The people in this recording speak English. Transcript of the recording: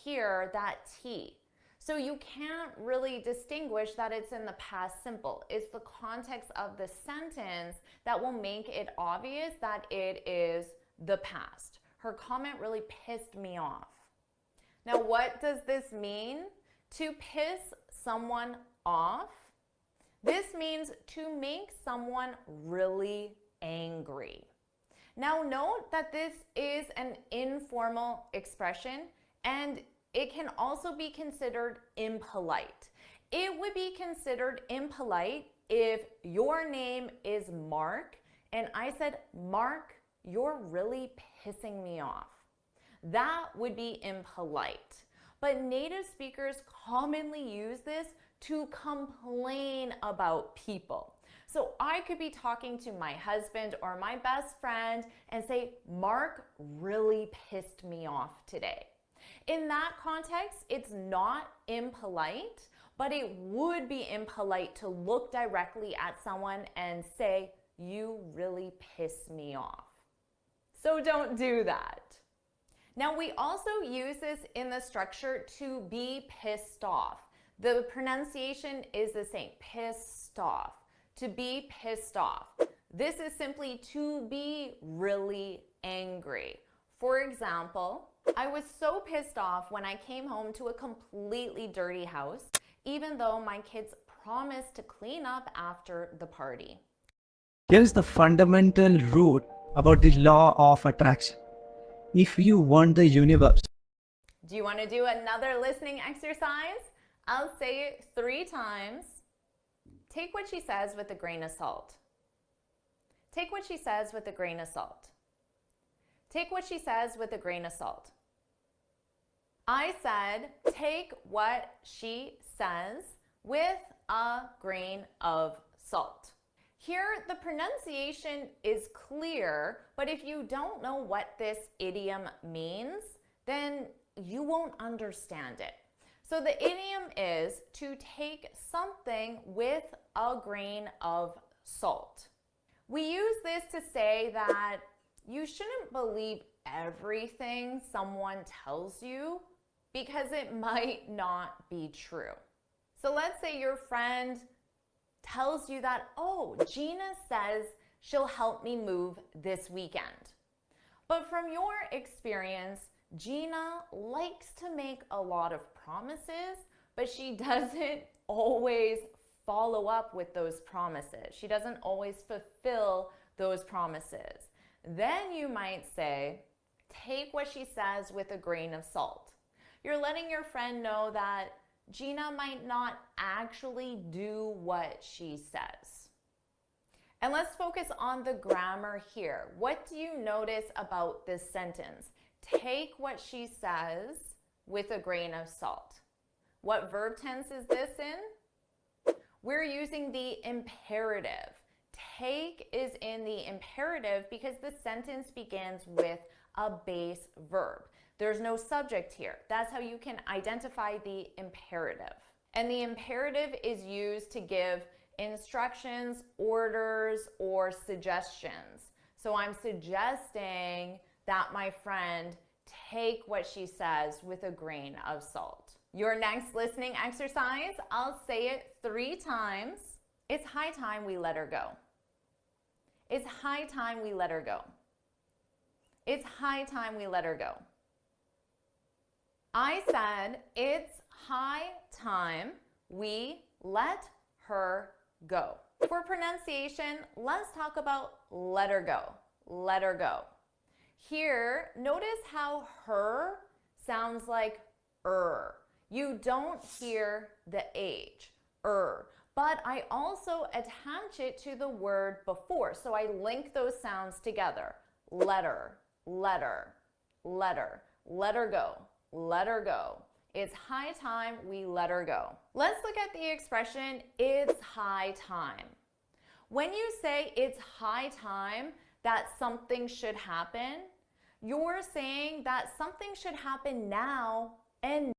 hear that T. So you can't really distinguish that it's in the past simple. It's the context of the sentence that will make it obvious that it is the past. Her comment really pissed me off. Now, what does this mean? To piss someone off, this means to make someone really angry. Now, note that this is an informal expression and it can also be considered impolite. It would be considered impolite if your name is Mark and I said, Mark, you're really pissing me off. That would be impolite. But native speakers commonly use this to complain about people. So I could be talking to my husband or my best friend and say, Mark really pissed me off today. In that context, it's not impolite, but it would be impolite to look directly at someone and say, you really piss me off. So don't do that. Now, we also use this in the structure to be pissed off. The pronunciation is the same, pissed off, to be pissed off. This is simply to be really angry. For example, I was so pissed off when I came home to a completely dirty house, even though my kids promised to clean up after the party. Here's the fundamental rule about the law of attraction. If you want the universe. Do you want to do another listening exercise? I'll say it 3 times. Take what she says with a grain of salt. Take what she says with a grain of salt. Take what she says with a grain of salt. I said, take what she says with a grain of salt. Here, the pronunciation is clear, but if you don't know what this idiom means, then you won't understand it. So the idiom is to take something with a grain of salt. We use this to say that you shouldn't believe everything someone tells you because it might not be true. So let's say your friend tells you that, oh, Gina says she'll help me move this weekend. But from your experience, Gina likes to make a lot of promises, but she doesn't always follow up with those promises. She doesn't always fulfill those promises. Then you might say, take what she says with a grain of salt. You're letting your friend know that Gina might not actually do what she says. And let's focus on the grammar here. What do you notice about this sentence? Take what she says with a grain of salt. What verb tense is this in? We're using the imperative. Take is in the imperative because the sentence begins with a base verb. There's no subject here. That's how you can identify the imperative. And the imperative is used to give instructions, orders, or suggestions. So I'm suggesting that my friend take what she says with a grain of salt. Your next listening exercise, I'll say it 3 times. It's high time we let her go. It's high time we let her go. It's high time we let her go. I said, it's high time we let her go. For pronunciation, let's talk about let her go. Let her go. Here, notice how her sounds like You don't hear the H, but I also attach it to the word before. So I link those sounds together. Let her, let her, let her, let her go. Let her go. It's high time we let her go. Let's look at the expression, it's high time. When you say it's high time that something should happen, you're saying that something should happen now and